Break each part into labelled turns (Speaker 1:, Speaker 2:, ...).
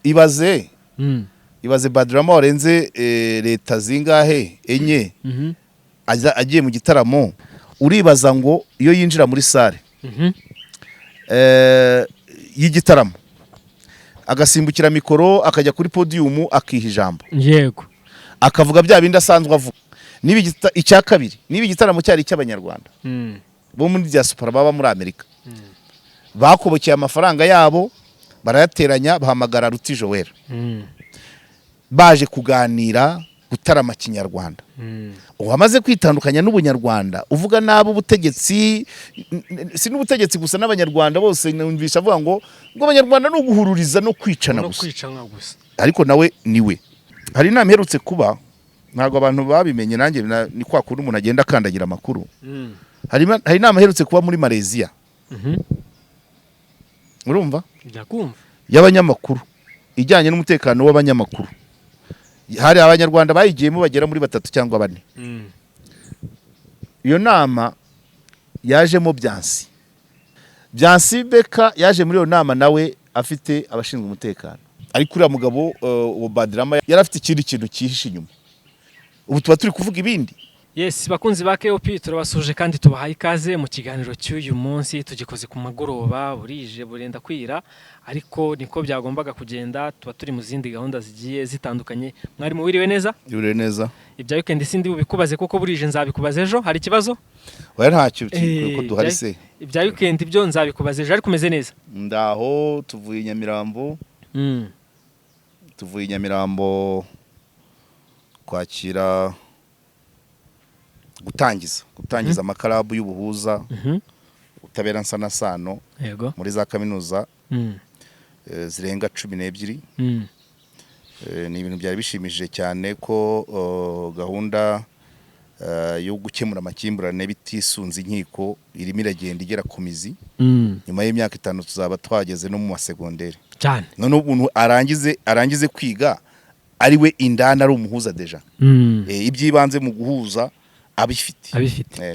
Speaker 1: ibaze Badrama warenze leta zingahe enye agiye mu gitaramo uribaza ngo iyo yinjira muri sale y'igitaramo agasimbukira mikoro akajya kuri podium akiha ijambo
Speaker 2: yego
Speaker 1: akavuga bya bindi asanzwe avuga icya kabiri niba igitaramo cyari cy'abanyarwanda bo muri diaspora baba muri Amerika bakobokeye amafaranga yabo barayateranya bahamagara Ruti Joel baje kuganira gutarama kinyarwanda wamaze kwitandukanya n'ubunyarwanda uvuga nabo ubutegetsi si n'ubutegetsi gusa n'abanyarwanda bose numvisha avuga ngo abanyarwanda no guhururiza no kwicana gusa ariko nawe niwe hari inama iherutse kuba ntago abantu babimenye nanjye ni kwa kundi umuntu agenda akandagira amakuru hari inama iherutse kuba muri Malaysia urumva y'abanyamakuru ijyanye n'umutekano w'abanyamakuru hari abanyarwanda bayigiyemo bagera muri 3 cyangwa 4 iyo nama yajemo Byansi Beka yaje muri iyo nama nawe afite abashinzwe umutekano ariko uriya mugabo wa Badrama yari afite ikindi kintu cyihishe inyuma ubu tuba turi kuvuga ibindi.
Speaker 2: Yes, bakunzi ba KOP turabasuje kandi tubahaye ikaze mu kiganiro cy'uyu munsi tugikoze ku magoroba burije burenda kwira ariko niko byagombaga kugenda tuba turi mu zindi gahunda zigiye zitandukanye. Mwari muwiriwe neza?
Speaker 1: Yuriwe neza.
Speaker 2: Ibya weekend sindi bubikubaze kuko burije nzabikubaza ejo. Hari ikibazo?
Speaker 1: Oya ntacyo kuko duhari se.
Speaker 2: Ibya weekend byo nzabikubaza ejo ariko umeze neza.
Speaker 1: Ndaho tuvuye Nyamirambo. Tuvuye Nyamirambo kwakira gutangiza amakarabu y'ubuhuza utabera nsana sano muri za kaminuza zirenga 12 ni ibintu byari bishimishije cyane ko gahunda yo gukemura amakimbirane bitisunze inkiko irimo iragenda igera ku mizi nyuma y'imyaka 5 tuzaba twageze no mu masegonderi
Speaker 2: cyane
Speaker 1: none umuntu arangize kwiga ari we indana ari umuhuza deja ibyibanze mu guhuza abifite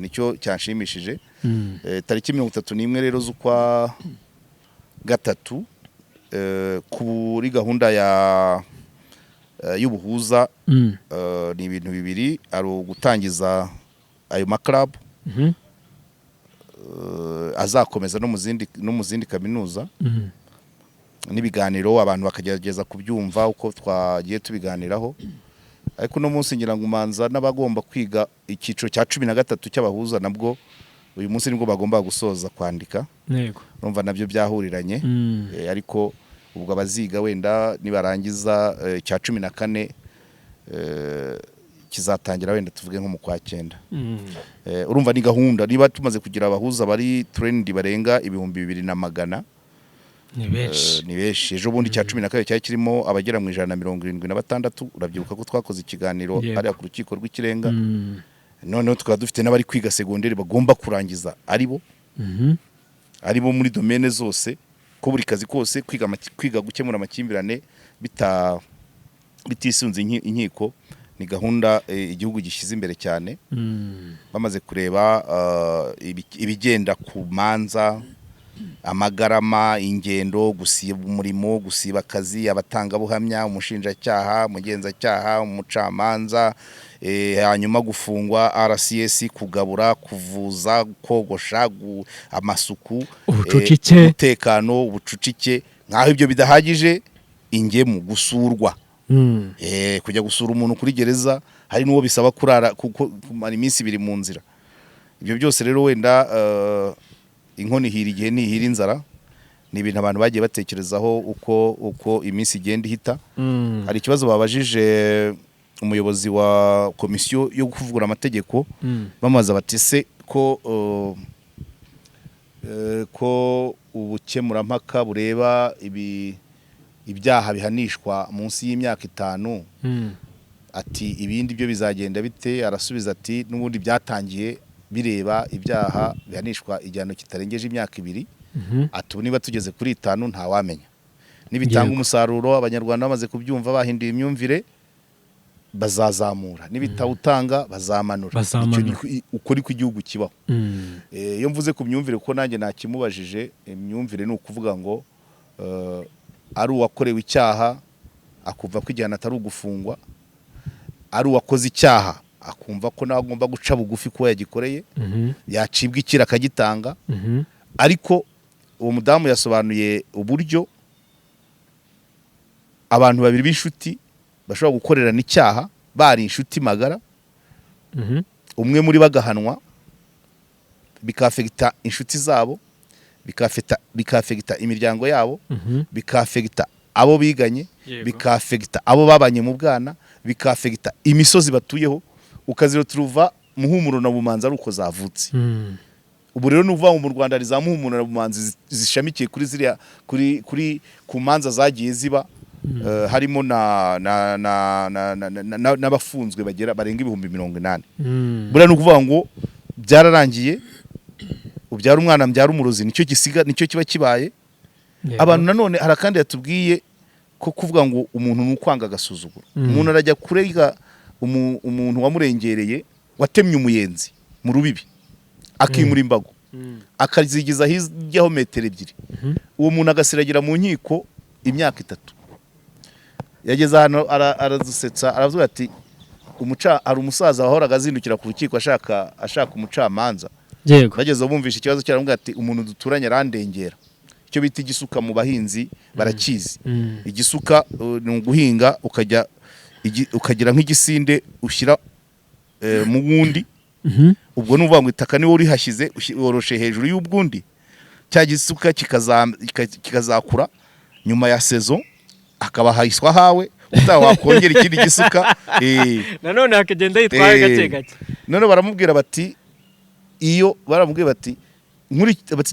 Speaker 1: nicyo cyanshimishije tariki 31 rero z'ukwa gatatu kuri gahunda y'ubuhuza ni ibintu bibiri ari gutangiza ayo maklub azakomeza no mu zindi kaminuza n'ibiganiro abantu bakagerageza kubyumva uko twagiye tubiganiraho ariko no munsi ngira ngo umanza n'abagomba kwiga ikiciro cya 13 cy'abahuza nabwo uyu munsi nibwo bagomba gusoza kwandika
Speaker 2: yego
Speaker 1: urumva nabyo byahuriranye ariko ubwo abaziga wenda nibarangiza cya 14 kizatangira wenda tuvuge nko mu kwa 9 urumva ni gahunda niba tumaze kugira abahuza bari trend barenga 2200 ni benshi ejo bundi cya 12 cyari kirimo abagera mu 176 urabyibuka ko twakoze ikiganiro ari ku rukiko rw'ikirenga none tukaba dufite n'abari kwiga segonderi bagomba kurangiza aribo muri domaine zose ko buri kazi kose kwiga gukemura amakimbirane bitisunze inkiko ni gahunda igihugu gishize imbere cyane bamaze kureba ibigenda ku manza amagarama ingendo gusiba umurimo gusiba akazi abatanga buhamya umushinjacyaha umugenzacyaha umucamanza hanyuma gufungwa RCS kugabura kuvuza kogosha amasuku umutekano ubucucike nkaho ibyo bidahagije ingemu gusurwa kujya gusura umuntu kuri gereza hari n'uwo bisaba kurara kumara iminsi 2 mu nzira ibyo byose rero wenda inkoni hiri igihe nihira inzara ni ibintu abantu bagiye batekerezaho uko iminsi igenda ihita hari ikibazo babajije umuyobozi wa komisiyo yo kuvugura amategeko bamaze batise ko ubukemurampaka bureba ibyaha bihanishwa munsi y'imyaka 5 ati ibindi byo bizagenda bite arasubiza ati n'ubundi byatangiye bireba ibyaha bihanishwa igihano kitarengeje imyaka 2 ati niba tugeze kuri 5 nta wamenya nibitanga umusaruro abanyarwanda bamaze kubyumva bahinduye imyumvire bazazamura nibitawutanga bazamanura ukuri kw'igihugu kibaho iyo mvuze ku myumvire ko nanjye nakimubajije imyumvire ni ukuvuga ngo ari uwakorewe icyaha akumva ko igihano atari ugufungwa, ari uwakoze icyaha akumva ko nawe agomba guca bugufi kuba yagikoreye, yacibwa ikira akagitanga. Ariko uwo mudamu yasobanuye uburyo abantu babiri b'inshuti bashobora gukorerana icyaha bari inshuti magara, umwe muri bagahanwa bikafegita inshuti zabo, bikafegita imiryango yabo, bikafegita abo biganye, bikafegita abo babanye mu bwana, bikafegita imisozi batuyeho, ukaziroturuva Muhumuro na Bumanzi ari uko zavutse. Ubu rero nuvuga ngo mu Rwanda hari za Muhumuro na Bumanzi zishamikiye kuri ziriya kuri ku manza zagiye ziba, harimo n'abafunzwe barenga 80,000. Buriya ni ukuvuga ngo byararangiye, ubyara umwana mbyara umurozi, nicyo kiba kibaye. Abantu nanone hari kandi yatubwiye ko kuvuga ngo umuntu nukwanga agasuzuguro. Umuntu arajya kurega umuntu wamurengereye, watemye umuyenzi mu rubibi, akimura imbago, akazigiza hiryaho metero 2. Uwo muntu agasiragira mu nkiko imyaka 3. Yageze hano aradusetsa, aravuga ati hari umusaza wahoraga azindukira ku rukiko ashaka umucamanza. Bageze bumvisha ikibazo cyaravuga ati umuntu duturanye arandengera. Icyo bita igisuka mu bahinzi barakizi. Igisuka ni uguhinga ukagira nk'igisinde ushyira mu wundi, ubwo nuvuga ngo itaka niwe urihashyize woroshe hejuru y'ubwundi, cya gisuka kikazakura nyuma ya sezo akaba hahiswa hawe, wakongera ikindi gisuka
Speaker 2: nanone hakagenda yitwaye gake gake.
Speaker 1: None baramubwira bati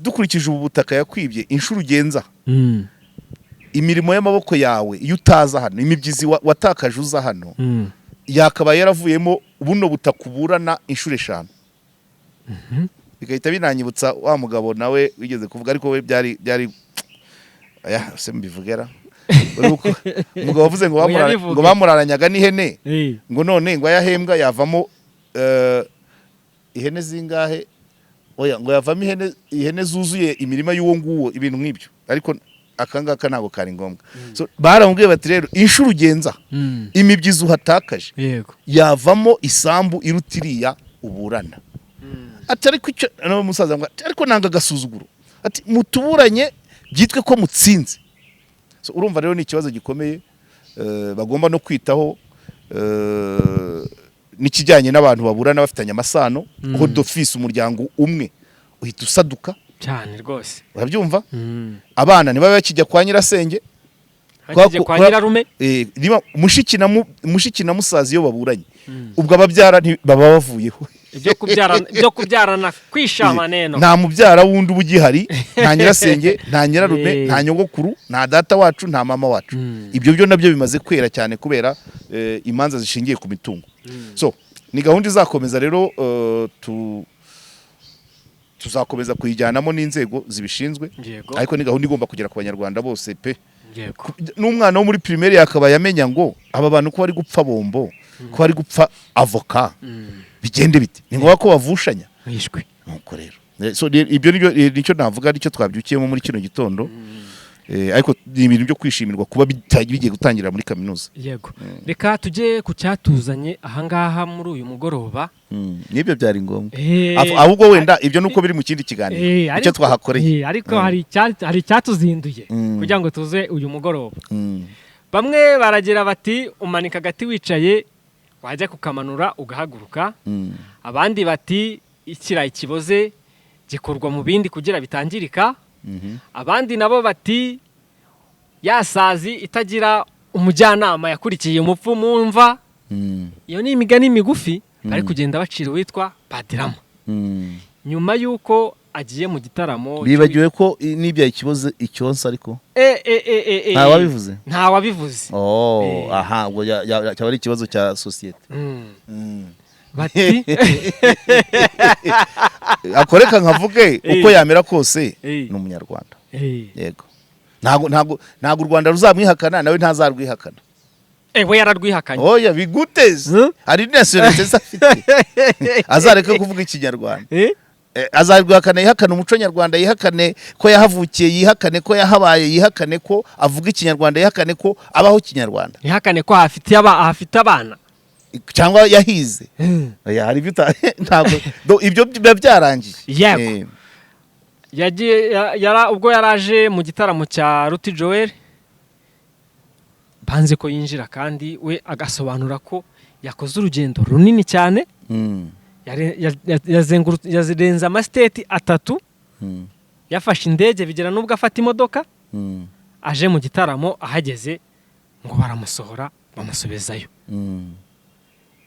Speaker 1: dukurikije ubu butaka yakwibye inshuro ugenza, imirimo y'amaboko yawe iyo utaza hano, imibyizi watakaje uza hano, yakaba yaravuyemo buno butakuburana inshuro 5. Bigahita binanyibutsa wa mugabo nawe wigeze kuvuga, ariko we byari se mbivugera umugabo wavuze ngo bamuraranyaga n'ihene, ngo none ngo yahembwa yavamo ihene zingahe, ngo yavamo ihene zuzuye imirima y'uwo nguwo, ibintu nk'ibyo. Ariko akangaka ntabwo kari ngombwa. So baramubwiye bati rero inshuro ugenza imibyizi uhatakaje yavamo isambu irutiriya uburana. Ati ariko icyo no musaza ngo ariko nanga gasuzuguro, ati mutuburanye byitwe ko mutsinze. So urumva rero ni ikibazo gikomeye bagomba no kwitaho, nikijyanye n'abantu baburana bafitanye amasano, ho d'office umuryango umwe uhita usaduka
Speaker 2: cyane rwose.
Speaker 1: Urabyumva? Abana niba bakijya kwa nyirasenge,
Speaker 2: hakijya kwa nyirarume,
Speaker 1: niba mushiki na musazi iyo baburanye, ubwo ababyara baba bavuyeho.
Speaker 2: Ibyo kubyarana kwishama neno,
Speaker 1: nta mubyara wundi ubugihari, nta nyirasenge, nta nyirarume, nta nyogokuru, nta data wacu, nta mama wacu. Ibyo byo nabyo bimaze kwera cyane kubera imanza zishingiye ku mitungo. So ni gahunda izakomeza rero, tuzakomeza kuyijyanamo n'inzego zibishinzwe, ariko ni gahunda igomba kugera ku banyarwanda bose pe. N'umwana wo muri primaire yakaba yamenya ngo aba bantu ko bari gupfa bombo, ko bari gupfa avoka, bigende bite, ni ngombwa ko bavushanya
Speaker 2: wishwe
Speaker 1: nuko rero. So ibyo nicyo navuga, nicyo twabyukiyemo muri kino gitondo. Ariko ni ibintu byo kwishimirwa kuba bigiye gutangira muri kaminuza.
Speaker 2: Yego, reka tujye ku cyatuzanye ahangaha muri uyu mugoroba.
Speaker 1: Nibyo byari ngombwa, ahubwo wenda ibyo nuko biri mu kindi kiganiro icyo twahakoreye.
Speaker 2: Ariko hari icyatuzinduye kugira ngo tuze uyu mugoroba. Bamwe baragira bati umanika agati wicaye, wajya kukamanura ugahaguruka. Abandi bati ikirayi kiboze gikorwa mu bindi kugira bitangirika. Abandi nabo bati yasazi itagira umujyanama yakurikiye umupfu mu mva. Iyo ni imigani migufi bari kugenda bacira witwa Padirama. Nyuma yuko agiye mu gitaramo,
Speaker 1: bibagiwe ko n'ibya ikiboze icyonsa, ariko nta wabivuze. Aha, ubwo cyaba ari ikibazo cya societe.
Speaker 2: Bati
Speaker 1: akoreka nkavuge uko yamera kose ni umunyarwanda. Yego, ntago u Rwanda ruzamwihakana, nawe ntazarwihakana.
Speaker 2: We yararwihakanye.
Speaker 1: Oya, biguteze hari nationalite afite azareka kuvuga ikinyarwanda. azarwihakana, yihakane umuco nyarwanda, yihakane ko yahavukiye, yihakane ko yahabaye, yihakane ko avuga ikinyarwanda, yihakane ko abaho kinyarwanda,
Speaker 2: yihakane ko afite abana
Speaker 1: cyangwa yahize. Hari ibyo ntabwo ibyo biba byarangiye.
Speaker 2: yego ubwo yaraje mu gitaramo cya Ruti Joel banze ko yinjira, kandi we agasobanura ko yakoze urugendo runini cyane, yazirenza amasiteti 3, yafashe indege bigera n'ubwo afata imodoka, aje mu gitaramo, ahageze ngo baramusohora bamusubizayo.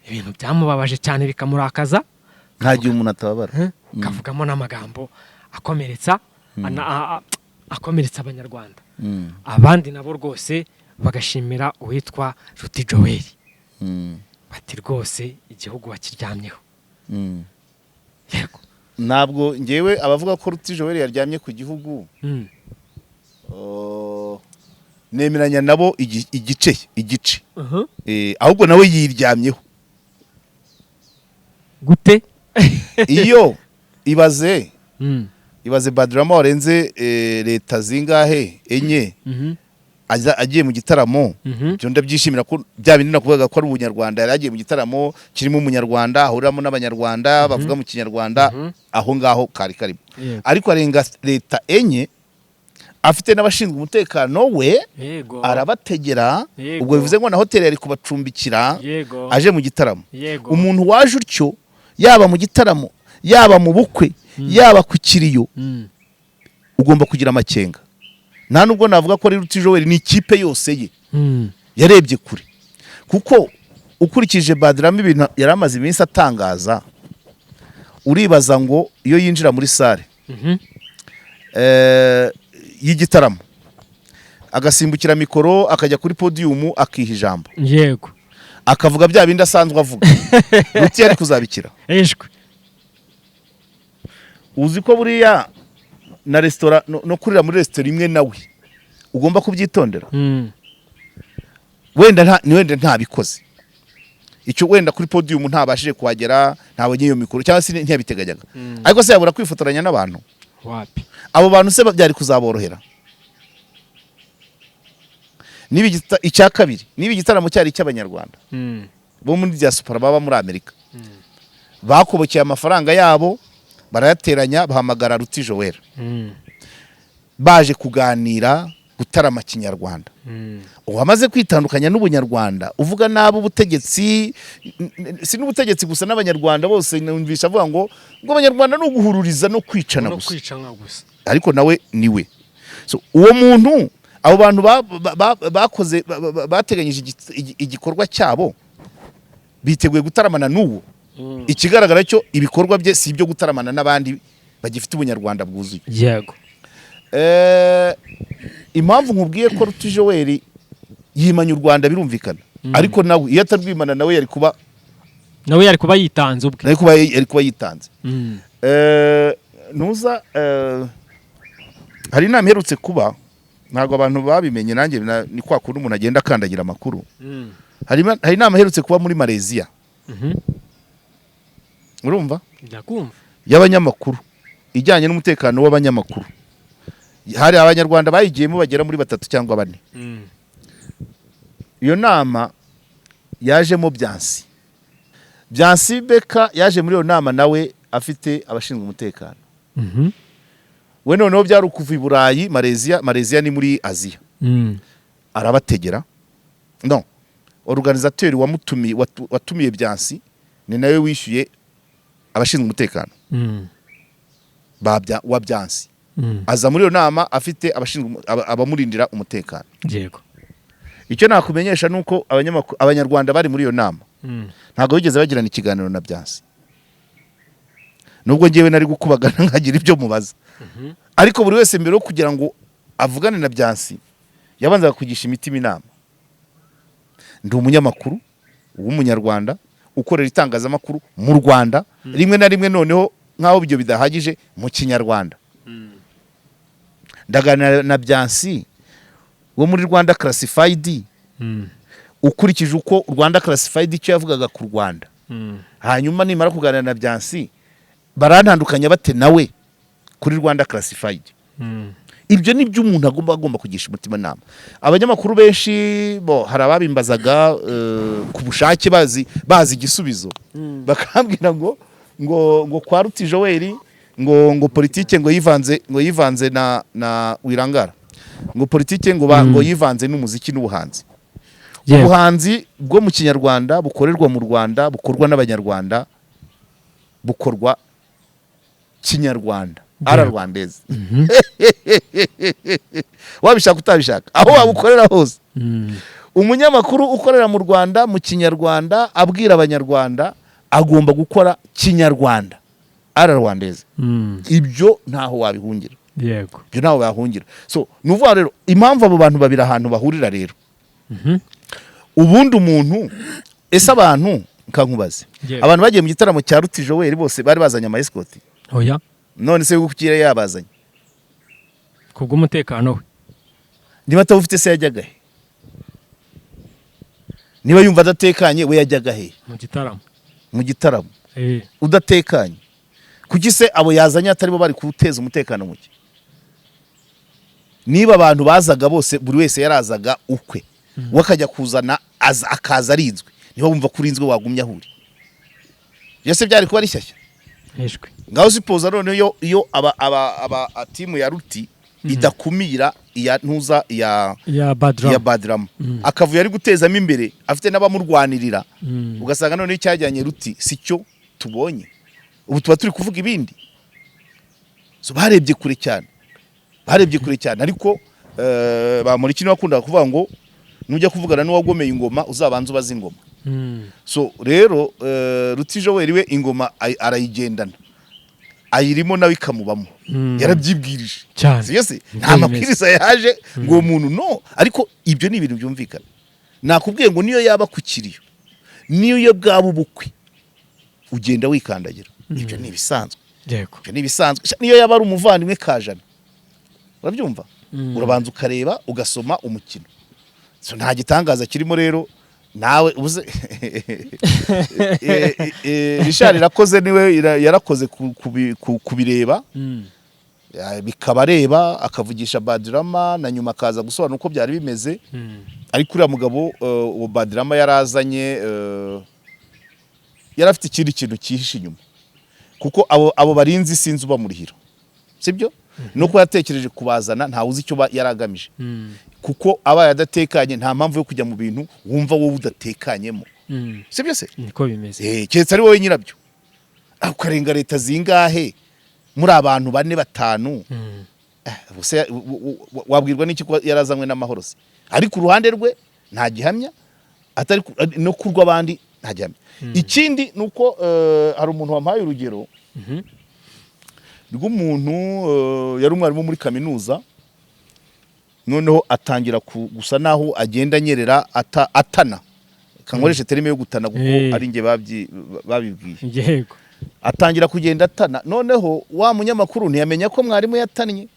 Speaker 2: Ibintu byamubabaje cyane bikamurakaza,
Speaker 1: nta gihe umuntu atababara,
Speaker 2: kavugamo n'amagambo akomeretsa abanyarwanda. Abandi nabo rwose bagashimira uwitwa Ruti Joel, bati rwose igihugu wakiryamyeho. Yego,
Speaker 1: ntabwo ngewe abavuga ko Ruti Joel yaryamye ku gihugu nemeranya nabo igice ahubwo nawe yiryamyeho.
Speaker 2: gute?
Speaker 1: Iyo ibaze Badrama warenze leta zingahe enye agiye mu gitaramo, byo ndabyishimira ko bya bindi nakuvuga ko ari ubunyarwanda, yari agiye mu gitaramo kirimo umunyarwanda, ahuriramo n'abanyarwanda bavuga mu kinyarwanda, aho ngaho kari karimo. Ariko arenga leta enye, afite n'abashinzwe umutekano we, arabategera. Ubwo bivuze ngo na hoteli yari kubacumbikira aje mu gitaramo. Umuntu waje utyo, yaba mu gitaramo, yaba mu bukwe, yaba ku kiriyo, ugomba kugira amakenga. Nta nubwo navuga ko ari Ruti Joel, ni ikipe yose ye yarebye kure, kuko ukurikije Badrama ibintu yari amaze iminsi atangaza, uribaza ngo iyo yinjira muri sale y'igitaramo, agasimbukira mikoro, akajya kuri podium, akiha ijambo,
Speaker 2: yego,
Speaker 1: akavuga bya bindi asanzwe avuga, Ruti yari kuzabikira. Uzi ko buriya na restaurant no kurira muri restaurant imwe nawe ugomba kubyitondera. Wenda ntabikoze icyo, wenda kuri podium ntabashije kuhagera, ntabonye iyo mikoro, cyangwa se ntiyabiteganyaga, ariko se yabura kwifotoranya n'abantu
Speaker 2: wapi?
Speaker 1: Abo bantu se byari kuzaborohera? Icya kabiri, niba igitaramo cyari cy'abanyarwanda bo muri diaspora baba muri Amerika, bakobokeye amafaranga yabo, barayateranya, bahamagara Ruti Joel, baje kuganira, gutarama kinyarwanda. Wamaze kwitandukanya n'ubunyarwanda, uvuga nabo ubutegetsi, si n'ubutegetsi gusa, n'abanyarwanda bose numvisha avuga ngo abanyarwanda no guhururiza no kwicana gusa. Ariko nawe niwe. So uwo muntu, abo bantu bakoze bateganyije igikorwa cyabo, biteguye gutaramana n'uwo. Ikigaragara cyo ibikorwa bye si ibyo gutaramana n'abandi bagifite ubunyarwanda bwuzuye.
Speaker 2: Yego.
Speaker 1: Impamvu nkubwiye ko Ruti Joel yimanya u Rwanda birumvikana, ariko nawe iyo atarwimana nawe yari kuba
Speaker 2: yitanze ubwe,
Speaker 1: yari kuba yitanze. Nuza hari inama iherutse kuba, ntabwo abantu babimenye, nanjye ni kwa kundi umuntu agenda akandagira amakuru. Hari inama iherutse kuba muri Malaysia, urumva, y'abanyamakuru, ijyanye n'umutekano w'abanyamakuru. Hari abanyarwanda bayigiyemo bagera muri 3 cyangwa 4. Iyo nama yajemo Byansi Beka yaje muri iyo nama, nawe afite abashinzwe umutekano. We noneho byari ukuva i Burayi, Malaysia ni muri Aziya. Arabategera. No, organisateur watumiye Byansi ni nawe wishyuye abashinzwe umutekano wa Byansi. Aza muri iyo nama afite abamurindira umutekano.
Speaker 2: Yego.
Speaker 1: Icyo nakumenyesha nuko abanyarwanda bari muri iyo nama ntabwo bigeze bagirana ikiganiro na Byansi, nubwo ngewe nari gukubagana nkagira ibyo mubaza. Ariko buri wese mbere yo kugira ngo avugane na Byansi yabanzaga kugisha imitima inama. Ndi umunyamakuru w'umunyarwanda ukorera itangazamakuru mu Rwanda, rimwe na rimwe noneho nkaho ibyo bidahagije mu kinyarwanda. Ndaganira na Byansi wo muri Rwanda Classified, ukurikije uko Rwanda Classified icyo yavugaga ku Rwanda. Hanyuma nimara kuganira na Byansi, barantandukanya bate nawe kuri Rwanda Classified. Ibyo ni byo umuntu agomba kugisha umutima nama. Abanyamakuru benshi hari ababimbazaga ku bushake bazi igisubizo, bakambwira ngo kwa Ruti Joel ngo politike ngo yivanze na Wirangara, ngo politike ngo yivanze n'umuziki n'ubuhanzi. Ubuhanzi bwo mu Kinyarwanda bukorerwa mu Rwanda, bukorwa n'Abanyarwanda, bukorwa Kinyarwanda, Rwandeze. Wabishaka utabishaka, aho wabukorera hose. Umunyamakuru ukorera mu Rwanda mu Kinyarwanda abwira Abanyarwanda agomba gukora Kinyarwanda, Rwandeze. Ibyo ntaho wabihungira.
Speaker 2: Yego.
Speaker 1: Ibyo ntaho wabihungira. So nuvuga rero impamvu abo bantu babira ahantu bahurira rero. Ubundi umuntu ese abantu nkankubaze. Abantu bagiye mu gitaramo cya Ruti Joel bose bari bazanye ama escort.
Speaker 2: Oya.
Speaker 1: None se gukira yabazanye
Speaker 2: kubwo umutekano we.
Speaker 1: Niba atawufite se yajyaga he? Niba yumva adatekanye we yajyaga he? Mu gitaramo. Udatekanye. Kuki se abo yazanye atari bo bari kuteza umutekano muke? Niba abantu bazaga bose buri wese yarazaga ukwe, wakajya kuzana akaza arinzwe, niba wumva kurinzwe wagumya ahuri. Byose byari kuba ari shyashya. Ngaho sipoza none iyo aba timu ya Ruti idakumira iya ntuza ya Badrama akavuye ari gutezamo imbere afite n'abamurwanirira, ugasanga none icyajyanye Ruti sicyo tubonye. Ubu tuba turi kuvuga ibindi. So barebye kure cyane ariko bamuriki n'abakundaga kuvuga ngo nujya kuvugana n'uwagomeye ingoma uzabanza ubaza ingoma. So rero Ruti Joel we ingoma arayigendana, ayirimo nawe ikamubamo, yarabyibwirije cyane. Yose nta mabwiriza yaje ngo umuntu no, ariko ibyo ni ibintu byumvikana. Nakubwiye ngo niyo yaba ku kiriyo, niyo bwaba ubukwe ugenda wikandagira, ibyo ni ibisanzwe. Yego, ibyo ni ibisanzwe. Niyo yaba ari umuvandimwe kajana, urabyumva, urabanza ukareba ugasoma umukino. So nta gitangaza kirimo rero. Nawe ubuze Richard Irakoze niwe yarakoze kubireba, bikabareba akavugisha Badrama na nyuma akaza gusobanura uko byari bimeze. Ariko uriya mugabo uwo Badrama yarazanye yarafite ikindi kintu cyihishe inyuma, kuko abo barinzi sinzi ubamurihira, sibyo? Nuko yatekereje kubazana nta uzi icyo yaragamije, kuko abaye adatekanye nta mpamvu yo kujya mu bintu wumva wowe udatekanyemo. Sibyo se? Niko bimeze. Cyetse ari wowe nyirabyo. Ukarenga leta zingahe muri abantu 4-5. Bose wabwirwa n'iki ko yarazanywe n'amahoro se? Ariko uruhande rwe nta gihamya, atari no kurwa abandi nta gihamya. Ikindi nuko hari umuntu wampaye urugero rw'umuntu yari umwarimu muri kaminuza, noneho atangira gusa naho agenda nyerera atana, kankoreshe terime yo gutana kuko ari nge babibwiye. Yego. Atangira kugenda atana, noneho wa munyamakuru ntiyamenya ko mwarimu yatannye.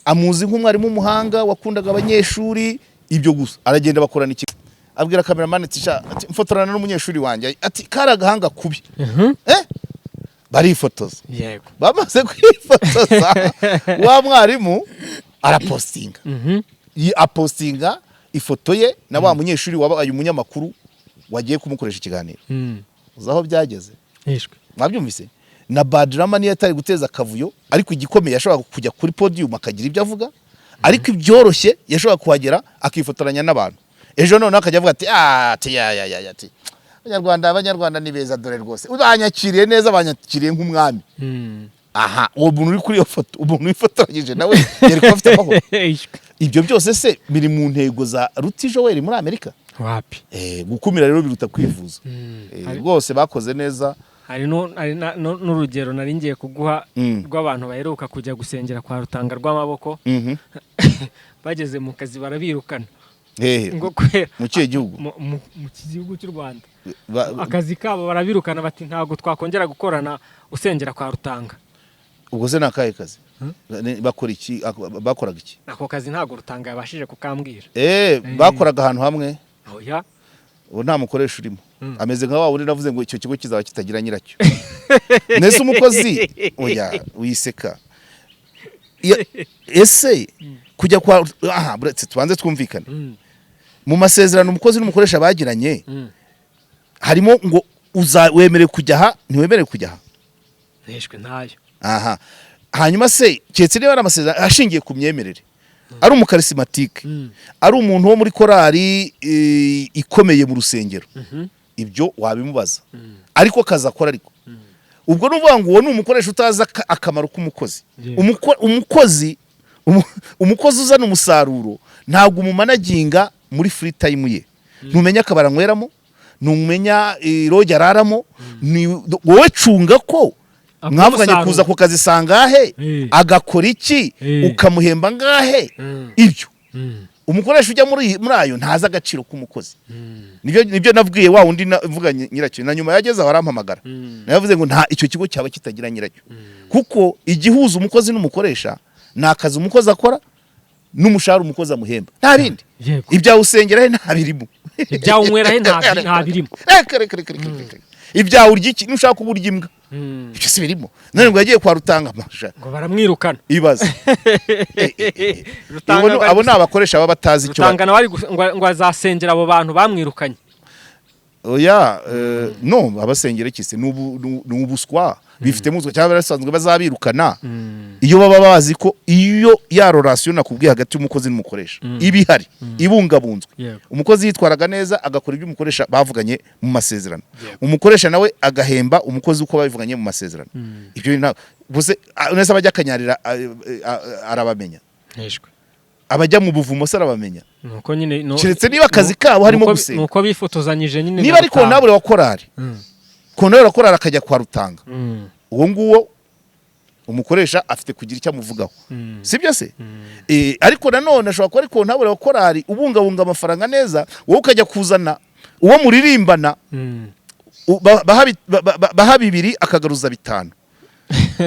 Speaker 1: Amuzi nk'umwarimu umuhanga wakundaga abanyeshuri, ibyo gusa aragenda bakorana iki, abwira cameraman ati mfotorana n'umunyeshuri wanjye, ati karagahanga kubi. Barifotoza. Yego. Bamaze kwifotoza wa mwarimu arapostinga. Apostinga ifoto ye na wa munyeshuri wabaye umunyamakuru wagiye kumukoresha ikiganiro. Uzaho byageze. Yishwe. Mwabyumvise? Na Badrama niyo atari guteza akavuyo, ariko igikomeye yashobora kujya kuri podium akagira ibyo avuga, ariko ibyoroshye yashobora kuhagera akifotoranya n'abantu. Ejo none akajya avuga ati ati Abanyarwanda ni beza dore rwose, ubanyakiriye neza, banyakiriye nk'umwami. Aha, uwo muntu uri kuri iyo foto, umuntu wifotoranyije nawe yari kuba afite amahoro. Ibyo byose se biri mu ntego za Ruti Joel muri Amerika? Wapi. Gukumira rero biruta kwivuza. Rwose bakoze neza. Hari n'urugero nari ngiye kuguha rw'abantu baheruka kujya gusengera kwa Rutanga rw'amaboko. Bageze mu kazi barabirukana. Ngo kwera mu kihe gihugu? Mu gihugu cy'u Rwanda. Akazi kabo barabirukana bati ntago twakongera gukorana usengera kwa Rutanga. Ubwo se nakaye kazi? Bakora iki? Bakoraga iki? Ako kazi ntago Rutanga yabashije kukambwira. Bakoraga ahantu hamwe. Oya. uwo nta mukoresha urimo ameze nka wa wundi navuze ngo icyo kigo kizaba kitagira nyiracyo nese umukozi oya wiseka ese kujya kwa buretse tubanze twumvikane mu masezerano umukozi n'umukoresha bagiranye harimo ngo wemerewe kujya aha ntiwemerewe kujya aha
Speaker 2: nteshwe ntayo
Speaker 1: hanyuma se cyetse niba ari amasezerano ashingiye ku myemerere ari umukarisimatike ari umuntu wo muri korali ikomeye mu rusengero ibyo wabimubaza ariko kaza akora ariko ubwo nuvuga ngo uwo ni umukoresha utazi akamaro k'umukozi umukozi uzana umusaruro ntabwo umumanaginga muri free time ye ntumenya akabara nkweramo ntumenya roge araramo wowe cunga ko mwavuganye kuza ku kazi sangahe agakora iki ukamuhemba ngahe ibyo umukoresha ujya muri ayo ntazi agaciro k'umukozi nibyo nabwiye wa undi mvuga nyiracyo na nyuma yageze aho arampamagara navuze ngo nta icyo kigo cyaba kitagira nyiracyo kuko igihuza umukozi n'umukoresha ni akazi umukozi akora n'umushahara umukozi amuhemba nta bindi ibyawe usengerahe nta birimo
Speaker 2: ibyawe unywerahe nta birimo
Speaker 1: ibyawe urya iki nushaka kuba urya imbwa ibyo si birimo none ngo yagiye kwa Rutanga
Speaker 2: ngo baramwirukana
Speaker 1: ibaze abo ni abakoresha baba batazi icyo
Speaker 2: Rutanga nawe ngo azasengera abo bantu bamwirukanye
Speaker 1: oya no abasengera iki se ni ubuswa bifite muzwe cyangwa barasanzwe bazabirukana iyo baba bazi ko iyo ya relation nakubwiye hagati y'umukozi n'umukoresha ibihari ibungabunzwe umukozi yitwaraga neza agakora ibyo umukoresha bavuganye mu masezerano umukoresha nawe agahemba umukozi uko bavuganye mu masezerano ibyo bose nese abajya kanyarira arabamenya abajya mu buvumo se arabamenya
Speaker 2: nuko nyine
Speaker 1: kiretse niba akazi kabo harimo gusenga
Speaker 2: nuko bifotozanyije nyine
Speaker 1: niba ariko nabure wa korari konora rakora akajya kwa Rutanga uwo nguwo umukoresha afite kugira icyo amuvugaho sibyo se ariko nanone ashobora kuba ariko ntabure wa korari ubungabunga amafaranga neza wowe ukajya kuzana uwo muririmbana baha 2 akagaruza 5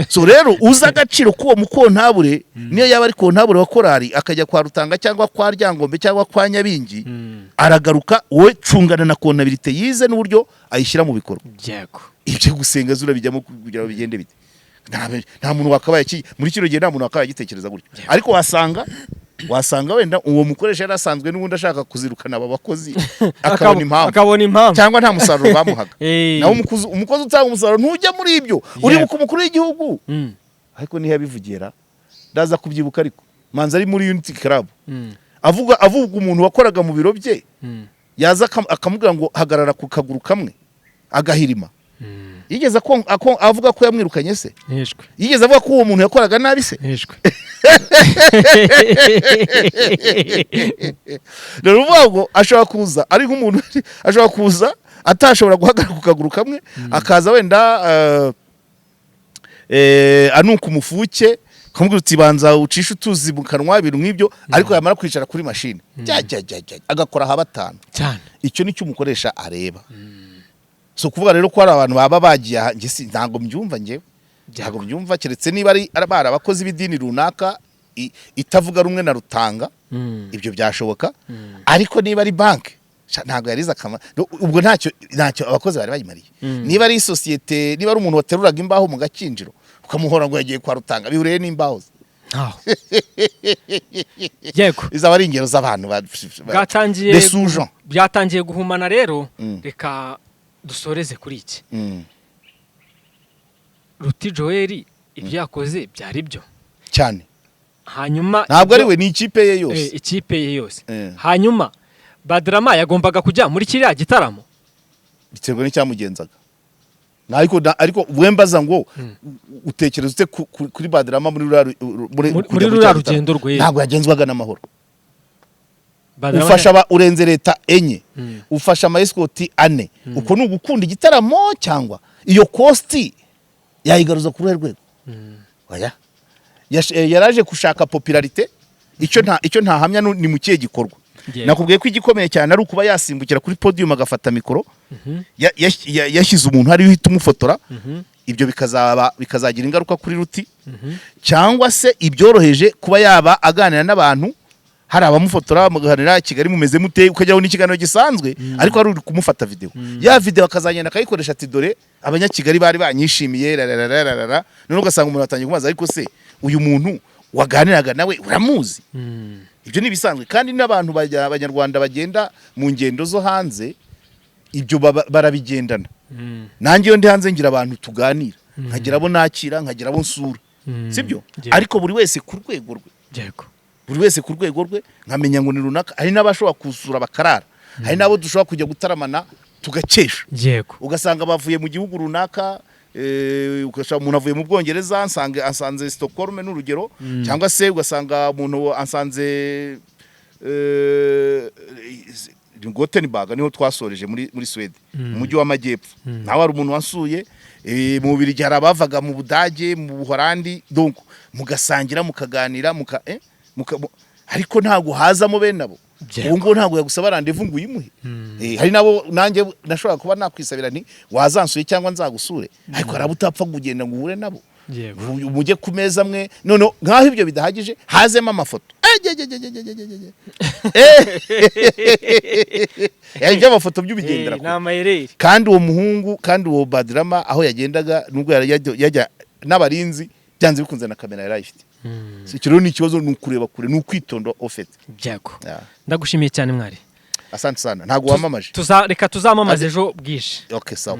Speaker 1: so rero uza agaciro k'uwo mukontabure niyo yaba ari kontabure wa korari akajya kwa Rutanga cyangwa kwa Ryangombe cyangwa kwa Nyabingi aragaruka wowe cungana na kontabilite yize n'uburyo ayishyira mu bikorwa
Speaker 2: yego
Speaker 1: ibyo gusenga zura bijyamo kugira bigende bite nta muntu wakabaye muri kino gihe nta muntu wakabaye gitekereza gutyo ariko wasanga wenda uwo mukoresha yarasanzwe n'ubundi ashaka kuzirukana aba bakozi akabona impamvu cyangwa nta musaruro bamuhaga naho umukozi utanga umusaruro ntujya muri ibyo uri ku mukuru w'igihugu ariko niho yabivugira ndaza kubyibuka ariko manza ari muri Unity Club avuga umuntu wakoraga mu biro bye yaza akamubwira ngo hagarara ku kaguru kamwe agahirima yigeze avuga ko yamwirukanye se yigeze avuga ko uwo muntu yakoraga nabi se rero uvuga ashobora kuza ari nk'umuntu ashobora kuza atashobora guhagarara ku kaguru kamwe akaza wenda anuka umufuke kamubwira uti banza ucisha utuzi mu kanwa ibintu nk'ibyo ariko yamara kwicara kuri mashini agakora ha 5
Speaker 2: cyane
Speaker 1: icyo nicyo umukoresha areba so kuvuga rero ko ari abantu baba bagiye nge ntango mbyumva ngewe ntabwo mbyumva keretse niba ari abakozi b'idini runaka itavuga rumwe na Rutanga ibyo byashoboka ariko niba ari banki ntabwo yariza akamaro ubwo ntacyo abakozi bari bayimariye niba ari societe niba ari umuntu wateruraga imbaho mu gakinjiro ukamuhora ngo yagiye kwa Rutanga bihuriye n'imbaho
Speaker 2: yego
Speaker 1: izaba ari ingero z'abantu
Speaker 2: byatangiye guhumana rero reka dusoreze kuri iki Ruti Joel ibyo yakoze byari byo
Speaker 1: cyane
Speaker 2: hanyuma
Speaker 1: ntabwo ari we ni ikipe ye yose
Speaker 2: hanyuma Badrama yagombaga kujya muri kiriya gitaramo
Speaker 1: biterwa n'icyamugenzaga ariko wembaza ngo utekereza ute kuri Badrama muri
Speaker 2: ruriya rugendo rwe
Speaker 1: ntabwo yagenzwaga n'amahoro ufasha urenze leta 4 ufasha amaescoti 4 uko ni ugukunda igitaramo cyangwa iyo costi yayigaruza ku rwego oya yaraje gushaka popularité icyo nta hamya ni mu kiye gikorwa nakubwiye ko igikomeye cyane ari ukuba yasimbukira kuri podium agafata mikoro yashyize umuntu hari uhita umufotora ibyo bikazagira ingaruka kuri Ruti cyangwa se ibyoroheje kuba yaba aganira n'abantu hari abamufotora mugahanira Kigali mumeze mute ukajyaho n'ikiganiro gisanzwe ariko hari uri kumufata video ya video akazagenda akayikoresha ati dore abanyakigali bari banyishimiye rarararara none ugasanga umuntu atangiye kumaza ariko se uyu muntu waganiraga nawe uramuzi ibyo nibisanzwe kandi n'abantu abanyarwanda bagenda mu ngendo zo hanze ibyo barabigendana nanjye yo ndi hanze ngira abantu tuganira nkagira abo nakira nkagira abo nsura sibyo ariko buri wese ku rwego rwe
Speaker 2: yego
Speaker 1: buri wese ku rwego rwe nkamenya ngo ni runaka hari n'abashobora kusura bakarara hari n'abo dushobora kujya gutaramana tugakesha
Speaker 2: yego
Speaker 1: ugasanga bavuye mu gihugu runaka ugasanga umuntu avuye mu Bwongereza asanze Stockholm n'urugero cyangwa se ugasanga umuntu ansanze Gothenburg niho twasoreje muri Sweden umujyi w'amajyepfo nawe ari umuntu wansuye mu Bubiligi hari abavaga mu Budage mu Buholandi donc mugasangira mukaganira ariko ntago hazamo bene nabo ubu ngo ntago yagusaba rendezvous ngo uyimuhe hari nabo nanjye nashobora kuba nakwisabira nti wazansuye cyangwa nzagusure ariko harabutapfa kugenda ngo uhure nabo umujye ku meza amwe none nkaho ibyo bidahagije hazemo amafoto ibyo amafoto by'ubigendera kandi uwo muhungu kandi uwo Badrama aho yagendaga nubwo yajya n'abarinzi byanze bikunze na kamera yari ayifite ikiro ni ikibazo ni ukureba kure ni ukwitonda ofete
Speaker 2: byago ndagushimiye cyane mwari
Speaker 1: asante sana ntago wamamaje
Speaker 2: reka tuzamamaze ejo bwije
Speaker 1: okay sawa